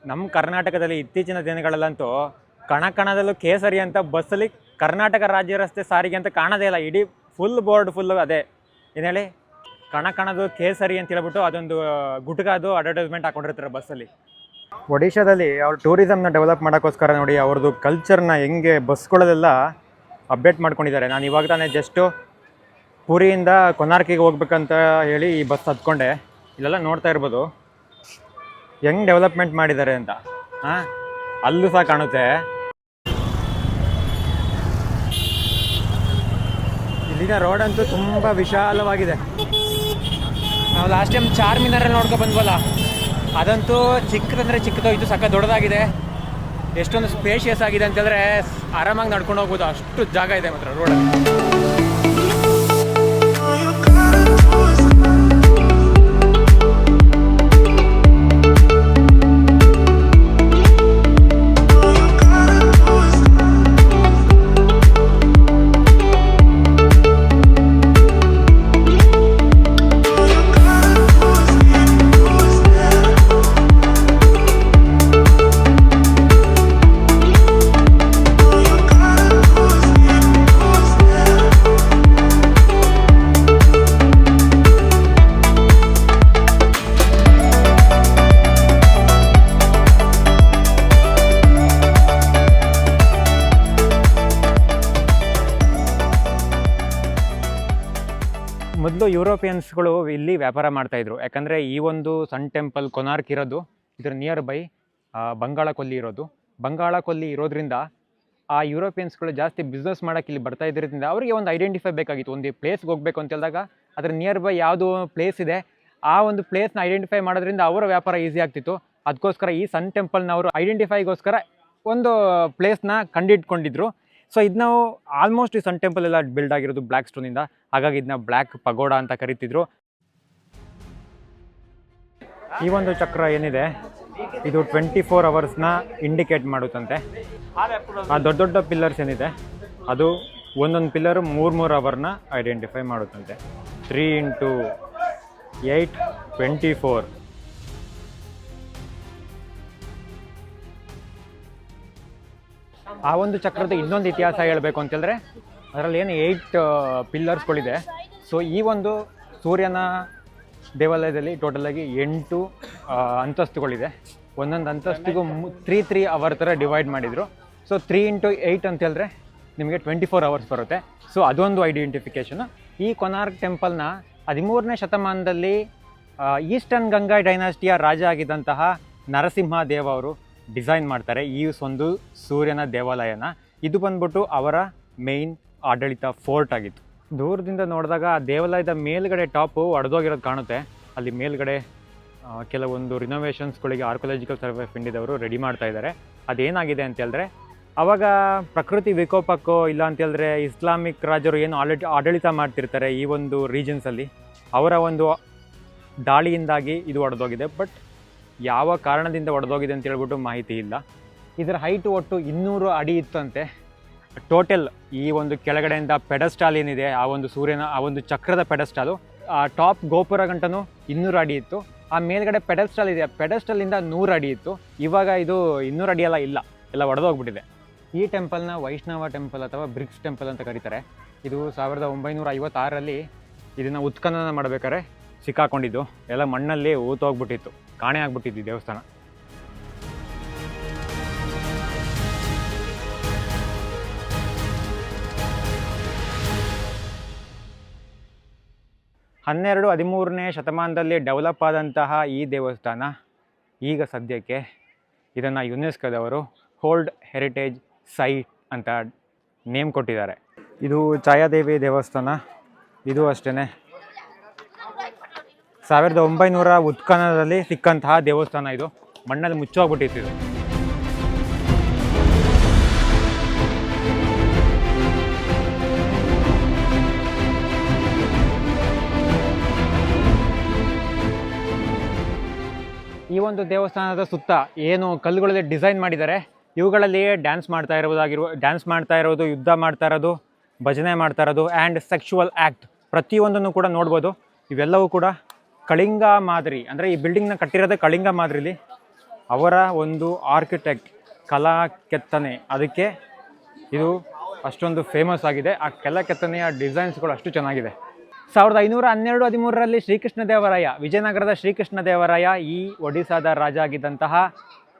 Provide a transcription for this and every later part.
ನಮ್ಮ ಕರ್ನಾಟಕದಲ್ಲಿ ಇತ್ತೀಚಿನ ದಿನಗಳಲ್ಲಂತೂ ಕಣದಲ್ಲೂ ಕೇಸರಿ ಅಂತ ಬಸ್ಸಲ್ಲಿ ಕರ್ನಾಟಕ ರಾಜ್ಯ ರಸ್ತೆ ಸಾರಿಗೆ ಅಂತ ಕಾಣೋದೇ ಇಲ್ಲ. ಇಡೀ ಫುಲ್ ಬೋರ್ಡ್ ಫುಲ್ಲು ಅದೇ ಏನು ಹೇಳಿ ಕಣದು ಕೇಸರಿ ಅಂತ ಹೇಳ್ಬಿಟ್ಟು ಅದೊಂದು ಗುಟ್ಕಾದು ಅಡ್ವರ್ಟೈಸ್ಮೆಂಟ್ ಹಾಕೊಂಡಿರ್ತಾರೆ ಬಸ್ಸಲ್ಲಿ. ಒಡಿಶಾದಲ್ಲಿ ಅವ್ರು ಟೂರಿಸಮ್ನ ಡೆವಲಪ್ ಮಾಡೋಕ್ಕೋಸ್ಕರ ನೋಡಿ ಅವ್ರದ್ದು ಕಲ್ಚರ್ನ ಹೆಂಗೆ ಬಸ್ಗಳಲ್ಲೆಲ್ಲ ಅಪ್ಡೇಟ್ ಮಾಡ್ಕೊಂಡಿದ್ದಾರೆ. ನಾನು ಇವಾಗ ತಾನೇ ಜಸ್ಟು ಪುರಿಯಿಂದ ಕೊನಾರ್ಕಿಗೆ ಹೋಗ್ಬೇಕಂತ ಹೇಳಿ ಈ ಬಸ್ ಹತ್ಕೊಂಡೆ. ಇಲ್ಲೆಲ್ಲ ನೋಡ್ತಾ ಇರ್ಬೋದು ಹೆಂಗೆ ಡೆವಲಪ್ಮೆಂಟ್ ಮಾಡಿದ್ದಾರೆ ಅಂತ. ಅಲ್ಲೂ ಸಹ ಕಾಣುತ್ತೆ. ಇಲ್ಲಿನ ರೋಡ್ ಅಂತೂ ತುಂಬ ವಿಶಾಲವಾಗಿದೆ. ನಾವು ಲಾಸ್ಟ್ ಟೈಮ್ ಚಾರ್ಮಿನಾರಲ್ಲಿ ನೋಡ್ಕೊಂಡು ಬಂದ್ವಲ್ಲ, ಅದಂತೂ ಚಿಕ್ಕದಂದರೆ ಚಿಕ್ಕದು, ಇದು ಸಕ್ಕ ದೊಡ್ಡದಾಗಿದೆ. ಎಷ್ಟೊಂದು ಸ್ಪೇಷಿಯಸ್ ಆಗಿದೆ ಅಂತಂದರೆ ಆರಾಮಾಗಿ ನಡ್ಕೊಂಡು ಹೋಗ್ಬೋದು, ಅಷ್ಟು ಜಾಗ ಇದೆ ಮಾತ್ರ ರೋಡಲ್ಲಿ. ಮೊದಲು ಯುರೋಪಿಯನ್ಸ್ಗಳು ಇಲ್ಲಿ ವ್ಯಾಪಾರ ಮಾಡ್ತಾಯಿದ್ರು. ಯಾಕಂದರೆ ಈ ಒಂದು ಸನ್ ಟೆಂಪಲ್ ಕೊನಾರ್ಕ್ ಇರೋದು ಇದ್ರ ನಿಯರ್ ಬೈ ಬಂಗಾಳ ಕೊಲ್ಲಿ ಇರೋದು. ಬಂಗಾಳ ಕೊಲ್ಲಿ ಇರೋದ್ರಿಂದ ಆ ಯುರೋಪಿಯನ್ಸ್ಗಳು ಜಾಸ್ತಿ ಬಿಸ್ನೆಸ್ ಮಾಡೋಕ್ಕೆ ಇಲ್ಲಿ ಬರ್ತಾ ಇದ್ರಿಂದ ಅವರಿಗೆ ಒಂದು ಐಡೆಂಟಿಫೈ ಬೇಕಾಗಿತ್ತು. ಒಂದು ಪ್ಲೇಸ್ಗೆ ಹೋಗಬೇಕು ಅಂತ ಹೇಳಿದಾಗ ಅದ್ರ ನಿಯರ್ ಬೈ ಯಾವುದು ಪ್ಲೇಸ್ ಇದೆ ಆ ಒಂದು ಪ್ಲೇಸ್ನ ಐಡೆಂಟಿಫೈ ಮಾಡೋದ್ರಿಂದ ಅವರ ವ್ಯಾಪಾರ ಈಸಿ ಆಗ್ತಿತ್ತು. ಅದಕ್ಕೋಸ್ಕರ ಈ ಸನ್ ಟೆಂಪಲ್ನ ಅವರು ಐಡೆಂಟಿಫೈಗೋಸ್ಕರ ಒಂದು ಪ್ಲೇಸ್ನ ಕಂಡಿಡ್ಕೊಂಡಿದ್ರು. ಸೊ ಇದನ್ನ ಆಲ್ಮೋಸ್ಟ್ ಈ ಸನ್ ಟೆಂಪಲ್ ಎಲ್ಲ ಬಿಲ್ಡ್ ಆಗಿರೋದು ಬ್ಲ್ಯಾಕ್ ಸ್ಟೋನಿಂದ, ಹಾಗಾಗಿ ಇದನ್ನ ಬ್ಲ್ಯಾಕ್ ಪಗೋಡ ಅಂತ ಕರಿತಿದ್ರು. ಈ ಒಂದು ಚಕ್ರ ಏನಿದೆ ಇದು 24 hours ಇಂಡಿಕೇಟ್ ಮಾಡುತ್ತಂತೆ. ಆ ದೊಡ್ಡ ದೊಡ್ಡ ಪಿಲ್ಲರ್ಸ್ ಏನಿದೆ ಅದು ಒಂದೊಂದು ಪಿಲ್ಲರು 3 ಅವರ್ನ ಐಡೆಂಟಿಫೈ ಮಾಡುತ್ತಂತೆ. 3 × 8 24. ಆ ಒಂದು ಚಕ್ರದ ಇನ್ನೊಂದು ಇತಿಹಾಸ ಹೇಳಬೇಕು ಅಂತೇಳಿದ್ರೆ ಅದರಲ್ಲಿ ಏನು 8 ಪಿಲ್ಲರ್ಸ್ಗಳಿದೆ. ಸೊ ಈ ಒಂದು ಸೂರ್ಯನ ದೇವಾಲಯದಲ್ಲಿ ಟೋಟಲಾಗಿ 8 ಅಂತಸ್ತುಗಳಿದೆ. ಒಂದೊಂದು ಅಂತಸ್ತಿಗೂ 3 ಅವರ್ ಥರ ಡಿವೈಡ್ ಮಾಡಿದರು. ಸೊ 3 × 8 ಅಂತ ಹೇಳಿದ್ರೆ ನಿಮಗೆ 24 hours ಬರುತ್ತೆ. ಸೊ ಅದೊಂದು ಐಡೆಂಟಿಫಿಕೇಷನು. ಈ ಕೊನಾರ್ಕ್ ಟೆಂಪಲ್ನ 13ನೇ ಶತಮಾನದಲ್ಲಿ ಈಸ್ಟರ್ನ್ ಗಂಗಾ ಡೈನಾಸ್ಟಿಯ ರಾಜ ಆಗಿದ್ದಂತಹ ನರಸಿಂಹ ದೇವ ಅವರು ಡಿಸೈನ್ ಮಾಡ್ತಾರೆ ಈ ಒಂದು ಸೂರ್ಯನ ದೇವಾಲಯನ. ಇದು ಬಂದ್ಬಿಟ್ಟು ಅವರ ಮೇಯ್ನ್ ಆಡಳಿತ ಫೋರ್ಟ್ ಆಗಿತ್ತು. ದೂರದಿಂದ ನೋಡಿದಾಗ ಆ ದೇವಾಲಯದ ಮೇಲ್ಗಡೆ ಟಾಪು ಒಡೆದೋಗಿರೋದು ಕಾಣುತ್ತೆ. ಅಲ್ಲಿ ಮೇಲ್ಗಡೆ ಕೆಲವೊಂದು ರಿನೋವೇಷನ್ಸ್ಗಳಿಗೆ ಆರ್ಕಿಯಾಲಜಿಕಲ್ ಸರ್ವೆ ಆಫ್ ಇಂಡಿಯಾದವರು ರೆಡಿ ಮಾಡ್ತಾ ಇದ್ದಾರೆ. ಅದೇನಾಗಿದೆ ಅಂತ ಹೇಳಿದ್ರೆ ಆವಾಗ ಪ್ರಕೃತಿ ವಿಕೋಪಕ್ಕೋ ಇಲ್ಲ ಅಂತ ಹೇಳಿದ್ರೆ ಇಸ್ಲಾಮಿಕ್ ರಾಜರು ಏನು ಆಡಳಿತ ಮಾಡ್ತಿರ್ತಾರೆ ಈ ಒಂದು ರೀಜನ್ಸಲ್ಲಿ, ಅವರ ಒಂದು ದಾಳಿಯಿಂದಾಗಿ ಇದು ಒಡೆದೋಗಿದೆ. ಬಟ್ ಯಾವ ಕಾರಣದಿಂದ ಒಡೆದೋಗಿದೆ ಅಂತ ಹೇಳ್ಬಿಟ್ಟು ಮಾಹಿತಿ ಇಲ್ಲ. ಇದರ ಹೈಟು ಒಟ್ಟು 200 ಅಡಿ ಇತ್ತಂತೆ ಟೋಟಲ್. ಈ ಒಂದು ಕೆಳಗಡೆಯಿಂದ ಪೆಡಸ್ಟಾಲ್ ಏನಿದೆ ಆ ಒಂದು ಸೂರ್ಯನ ಆ ಒಂದು ಚಕ್ರದ ಪೆಡಸ್ಟಾಲು ಆ ಟಾಪ್ ಗೋಪುರ ಗಂಟನೂ 200 ಅಡಿ ಇತ್ತು. ಆ ಮೇಲ್ಗಡೆ ಪೆಡಸ್ಟಾಲ್ ಇದೆ, ಪೆಡಸ್ಟಲಿಂದ 100 ಅಡಿ ಇತ್ತು. ಇವಾಗ ಇದು 200 ಅಡಿ ಎಲ್ಲ ಒಡೆದೋಗ್ಬಿಟ್ಟಿದೆ. ಈ ಟೆಂಪಲ್ನ ವೈಷ್ಣವ ಟೆಂಪಲ್ ಅಥವಾ ಬ್ರಿಕ್ಸ್ ಟೆಂಪಲ್ ಅಂತ ಕರೀತಾರೆ. ಇದು 1956ರಲ್ಲಿ ಇದನ್ನು ಉತ್ಖನನ ಮಾಡಬೇಕಾದ್ರೆ ಸಿಕ್ಕಾಕೊಂಡಿದ್ದು, ಎಲ್ಲ ಮಣ್ಣಲ್ಲಿ ಊತೋಗ್ಬಿಟ್ಟಿತ್ತು, ಕಾಣೆ ಆಗ್ಬಿಟ್ಟಿದ್ದು ದೇವಸ್ಥಾನ. ಹನ್ನೆರಡು 13ನೇ ಶತಮಾನದಲ್ಲಿ ಡೆವಲಪ್ ಆದಂತಹ ಈ ದೇವಸ್ಥಾನ ಈಗ ಸದ್ಯಕ್ಕೆ ಇದನ್ನು ಯುನೆಸ್ಕೋದವರು ವರ್ಲ್ಡ್ ಹೆರಿಟೇಜ್ ಸೈಟ್ ಅಂತ ನೇಮ್ ಕೊಟ್ಟಿದ್ದಾರೆ. ಇದು ಛಾಯಾದೇವಿ ದೇವಸ್ಥಾನ. ಇದು ಅಷ್ಟೇ 1900 ಉತ್ಖನನದಲ್ಲಿ ಸಿಕ್ಕಂತಹ ದೇವಸ್ಥಾನ. ಇದು ಮಣ್ಣಲ್ಲಿ ಮುಚ್ಚೋಗ್ಬಿಟ್ಟಿತ್ತು. ಇದು ಈ ಒಂದು ದೇವಸ್ಥಾನದ ಸುತ್ತ ಏನು ಕಲ್ಲುಗಳಲ್ಲಿ ಡಿಸೈನ್ ಮಾಡಿದ್ದಾರೆ, ಇವುಗಳಲ್ಲಿ ಡ್ಯಾನ್ಸ್ ಮಾಡ್ತಾ ಇರೋದು, ಯುದ್ಧ ಮಾಡ್ತಾ ಇರೋದು, ಭಜನೆ ಮಾಡ್ತಾ ಇರೋದು ಆ್ಯಂಡ್ ಸೆಕ್ಷುವಲ್ ಆ್ಯಕ್ಟ್ ಪ್ರತಿಯೊಂದನ್ನು ಕೂಡ ನೋಡ್ಬೋದು. ಇವೆಲ್ಲವೂ ಕೂಡ ಕಳಿಂಗ ಮಾದರಿ, ಅಂದರೆ ಈ ಬಿಲ್ಡಿಂಗ್ನ ಕಟ್ಟಿರೋದೇ ಕಳಿಂಗ ಮಾದರಿಲಿ ಅವರ ಒಂದು ಆರ್ಕಿಟೆಕ್ಟ್ ಕಲಾ ಕೆತ್ತನೆ, ಅದಕ್ಕೆ ಇದು ಅಷ್ಟೊಂದು ಫೇಮಸ್ ಆಗಿದೆ. ಆ ಕಲಾ ಕೆತ್ತನೆಯ ಡಿಸೈನ್ಸ್ಗಳು ಅಷ್ಟು ಚೆನ್ನಾಗಿದೆ. 1512-13ರಲ್ಲಿ ಶ್ರೀಕೃಷ್ಣದೇವರಾಯ, ವಿಜಯನಗರದ ಶ್ರೀಕೃಷ್ಣದೇವರಾಯ ಈ ಒಡಿಸ್ಸಾದ ರಾಜ ಆಗಿದ್ದಂತಹ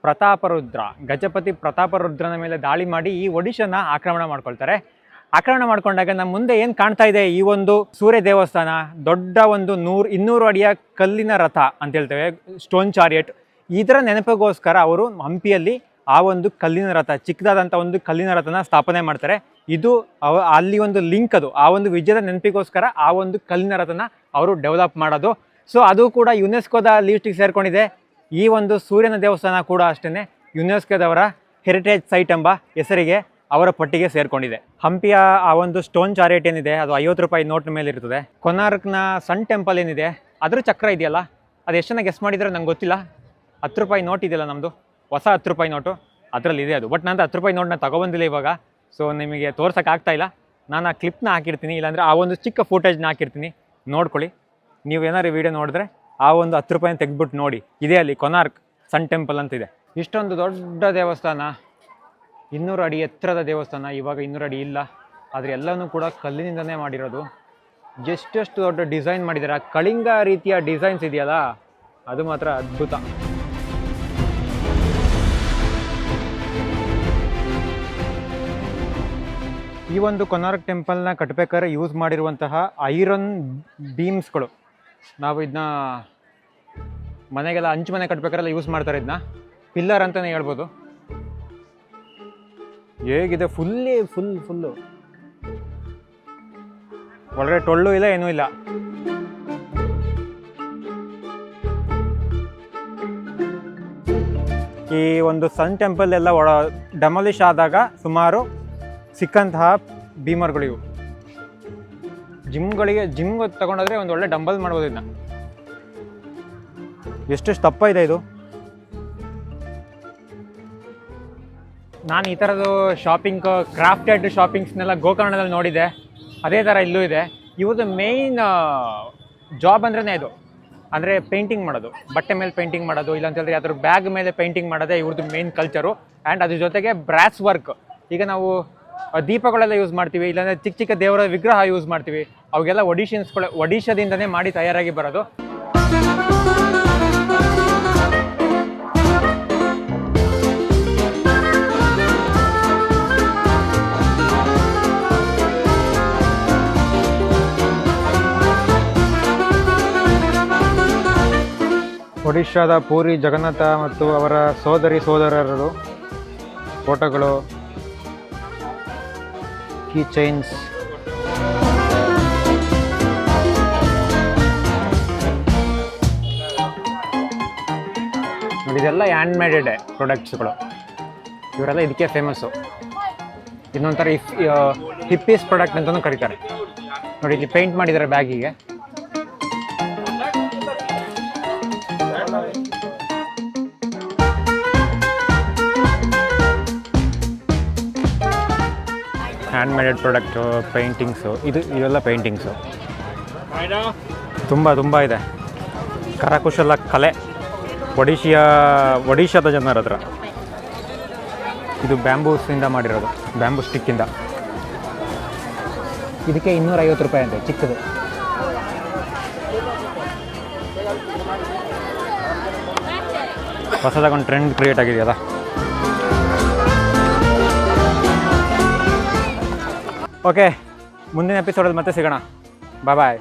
ಪ್ರತಾಪರುದ್ರ, ಗಜಪತಿ ಪ್ರತಾಪರುದ್ರನ ಮೇಲೆ ದಾಳಿ ಮಾಡಿ ಈ ಒಡಿಶಾನ ಆಕ್ರಮಣ ಮಾಡ್ಕೊಳ್ತಾರೆ. ಆಕ್ರಮಣ ಮಾಡ್ಕೊಂಡಾಗ ನಮ್ಮ ಮುಂದೆ ಏನು ಕಾಣ್ತಾ ಇದೆ, ಈ ಒಂದು ಸೂರ್ಯ ದೇವಸ್ಥಾನ, ದೊಡ್ಡ ಒಂದು 200 ಅಡಿಯ ಕಲ್ಲಿನ ರಥ ಅಂತ ಹೇಳ್ತೇವೆ, ಸ್ಟೋನ್ ಚಾರಿಯಟ್. ಇದರ ನೆನಪಿಗೋಸ್ಕರ ಅವರು ಹಂಪಿಯಲ್ಲಿ ಆ ಒಂದು ಕಲ್ಲಿನ ರಥ, ಚಿಕ್ಕದಾದಂಥ ಒಂದು ಕಲ್ಲಿನ ರಥನ ಸ್ಥಾಪನೆ ಮಾಡ್ತಾರೆ. ಇದು ಅಲ್ಲಿ ಒಂದು ಲಿಂಕ್, ಅದು ಆ ಒಂದು ವಿಜಯದ ನೆನಪಿಗೋಸ್ಕರ ಆ ಒಂದು ಕಲ್ಲಿನ ರಥನ ಅವರು ಡೆವಲಪ್ ಮಾಡೋದು. ಸೊ ಅದು ಕೂಡ ಯುನೆಸ್ಕೋದ ಲೀಸ್ಟಿಗೆ ಸೇರ್ಕೊಂಡಿದೆ. ಈ ಒಂದು ಸೂರ್ಯನ ದೇವಸ್ಥಾನ ಕೂಡ ಅಷ್ಟೇ ಯುನೆಸ್ಕೋದವರ ಹೆರಿಟೇಜ್ ಸೈಟ್ ಎಂಬ ಹೆಸರಿಗೆ ಅವರ ಪಟ್ಟಿಗೆ ಸೇರ್ಕೊಂಡಿದೆ. ಹಂಪಿಯ ಆ ಒಂದು ಸ್ಟೋನ್ ಚಾರಿಯಟ್ ಏನಿದೆ ಅದು 50 ರೂಪಾಯಿ ನೋಟ್ ಮೇಲೆ ಇರ್ತದೆ. ಕೊನಾರ್ಕ್ನ ಸನ್ ಟೆಂಪಲ್ ಏನಿದೆ ಅದ್ರ ಚಕ್ರ ಇದೆಯಲ್ಲ, ಅದು ಎಷ್ಟು ಜನ ಗೆಸ್ ಮಾಡಿದ್ರೆ ನಂಗೆ ಗೊತ್ತಿಲ್ಲ. 10 ರೂಪಾಯಿ ನೋಟ್ ಇದೆಯಲ್ಲ ನಮ್ಮದು, ಹೊಸ 10 ರೂಪಾಯಿ ನೋಟು, ಅದರಲ್ಲಿ ಇದೆ ಅದು. ಬಟ್ ನಾನು 10 ರೂಪಾಯಿ ನೋಟ್ನ ತೊಗೊಬಂದಿಲ್ಲ ಇವಾಗ, ಸೊ ನಿಮಗೆ ತೋರ್ಸೋಕ್ಕಾಗ್ತಾಯಿಲ್ಲ. ನಾನು ಆ ಕ್ಲಿಪ್ನ ಹಾಕಿರ್ತೀನಿ, ಇಲ್ಲಾಂದರೆ ಆ ಒಂದು ಚಿಕ್ಕ ಫುಟೇಜ್ನ ಹಾಕಿರ್ತೀನಿ, ನೋಡ್ಕೊಳ್ಳಿ. ನೀವು ಏನಾದ್ರು ವೀಡಿಯೋ ನೋಡಿದ್ರೆ ಆ ಒಂದು 10 ರೂಪಾಯಿನ ತೆಗೆದ್ಬಿಟ್ಟು ನೋಡಿ. ಇದೇ ಅಲ್ಲಿ ಕೊನಾರ್ಕ್ ಸನ್ ಟೆಂಪಲ್ ಅಂತಿದೆ. ಇಷ್ಟೊಂದು ದೊಡ್ಡ ದೇವಸ್ಥಾನ, 200 ಅಡಿ ಎತ್ತರದ ದೇವಸ್ಥಾನ. ಇವಾಗ 200 ಅಡಿ ಇಲ್ಲ, ಆದರೆ ಎಲ್ಲನೂ ಕೂಡ ಕಲ್ಲಿನಿಂದನೇ ಮಾಡಿರೋದು. ಎಷ್ಟೆಷ್ಟು ದೊಡ್ಡ ಡಿಸೈನ್ ಮಾಡಿದ್ದಾರೆ. ಆ ಕಳಿಂಗ ರೀತಿಯ ಡಿಸೈನ್ಸ್ ಇದೆಯಲ್ಲ, ಅದು ಮಾತ್ರ ಅದ್ಭುತ. ಈ ಒಂದು ಕೊನಾರ್ಕ್ ಟೆಂಪಲ್ನ ಕಟ್ಟಬೇಕಾದ್ರೆ ಯೂಸ್ ಮಾಡಿರುವಂತಹ ಐರನ್ ಬೀಮ್ಸ್ಗಳು, ನಾವು ಇದನ್ನ ಮನೆಗೆಲ್ಲ ಹಂಚು ಮನೆ ಕಟ್ಟಬೇಕಾರೆಲ್ಲ ಯೂಸ್ ಮಾಡ್ತಾರೆ. ಇದನ್ನ ಪಿಲ್ಲರ್ ಅಂತಲೇ ಹೇಳ್ಬೋದು. ಹೇಗಿದೆ, ಫುಲ್ಲು ಒಳಗಡೆ ಟೊಳ್ಳು ಇಲ್ಲ, ಏನೂ ಇಲ್ಲ. ಈ ಒಂದು ಸನ್ ಟೆಂಪಲ್ ಎಲ್ಲ ಡೆಮಾಲಿಷ್ ಆದಾಗ ಸುಮಾರು ಸಿಕ್ಕಂತಹ ಬೀಮರ್ಗಳು ಇವು. ಜಿಮ್ಗೆ ತಗೊಂಡೋದ್ರೆ ಒಂದು ಒಳ್ಳೆ ಡಂಬಲ್ ಮಾಡ್ಬೋದು ಇದನ್ನ. ಎಷ್ಟು ದಪ್ಪ ಇದೆ ಇದು. ನಾನು ಈ ಥರದ್ದು ಶಾಪಿಂಗ್, ಕ್ರಾಫ್ಟೆಡ್ ಶಾಪಿಂಗ್ಸ್ನೆಲ್ಲ ಗೋಕರ್ಣದಲ್ಲಿ ನೋಡಿದ್ದೆ. ಅದೇ ಥರ ಇಲ್ಲೂ ಇದೆ. ಇವ್ರದ್ದು ಮೇಯ್ನ್ ಜಾಬ್ ಅಂದ್ರೇ ಇದು, ಅಂದರೆ ಪೇಂಟಿಂಗ್ ಮಾಡೋದು, ಬಟ್ಟೆ ಮೇಲೆ ಪೇಂಟಿಂಗ್ ಮಾಡೋದು, ಇಲ್ಲಾಂತಂದರೆ ಅದ್ರ ಬ್ಯಾಗ್ ಮೇಲೆ ಪೇಂಟಿಂಗ್ ಮಾಡೋದೇ ಇವ್ರದ್ದು ಮೇಯ್ನ್ ಕಲ್ಚರು. ಆ್ಯಂಡ್ ಅದ್ರ ಜೊತೆಗೆ ಬ್ರಾಸ್ ವರ್ಕ್. ಈಗ ನಾವು ದೀಪಗಳೆಲ್ಲ ಯೂಸ್ ಮಾಡ್ತೀವಿ, ಇಲ್ಲಾಂದರೆ ಚಿಕ್ಕ ಚಿಕ್ಕ ದೇವರ ವಿಗ್ರಹ ಯೂಸ್ ಮಾಡ್ತೀವಿ, ಅವಾಗೆಲ್ಲ ಒಡಿಶಾದಿಂದನೇ ಮಾಡಿ ತಯಾರಾಗಿ ಬರೋದು. ಒಡಿಶಾದ ಪೂರಿ ಜಗನ್ನಾಥ ಮತ್ತು ಅವರ ಸೋದರರು ಫೋಟೋಗಳು, ಕೀ ಚೈನ್ಸ್. ನೋಡಿ, ಇದೆಲ್ಲ ಹ್ಯಾಂಡ್ ಮೇಡೆಡ್ ಪ್ರಾಡಕ್ಟ್ಸ್ಗಳು. ಇವರೆಲ್ಲ ಇದಕ್ಕೆ ಫೇಮಸ್ಸು. ಇನ್ನೊಂಥರ ಹಿಪ್ಪೀಸ್ ಪ್ರಾಡಕ್ಟ್ ಅಂತಲೂ ಕರೀತಾರೆ. ನೋಡಿ, ಇಲ್ಲಿ ಪೇಂಟ್ ಮಾಡಿದ್ದಾರೆ ಬ್ಯಾಗಿಗೆ. ಹ್ಯಾಂಡ್ ಮೇಡೆಡ್ ಪ್ರಾಡಕ್ಟು, ಪೇಂಟಿಂಗ್ಸು, ಇವೆಲ್ಲ ಪೇಂಟಿಂಗ್ಸು ತುಂಬ ಇದೆ. ಕರಕುಶಲ ಕಲೆ ಒಡಿಶಾದ ಜನರ ಹತ್ರ. ಇದು ಬ್ಯಾಂಬೂಸಿಂದ ಮಾಡಿರೋದು, ಬ್ಯಾಂಬೂ ಸ್ಟಿಕ್ಕಿಂದ. ಇದಕ್ಕೆ 250 ರೂಪಾಯಿ ಅಂತೆ, ಚಿಕ್ಕದು. ಹೊಸದಾಗಿ ಒಂದು ಟ್ರೆಂಡ್ ಕ್ರಿಯೇಟ್ ಆಗಿದೆಯಲ್ಲ. ಓಕೆ, ಮುಂದಿನ ಎಪಿಸೋಡಲ್ಲಿ ಮತ್ತೆ ಸಿಗೋಣ. ಬಾಯ್.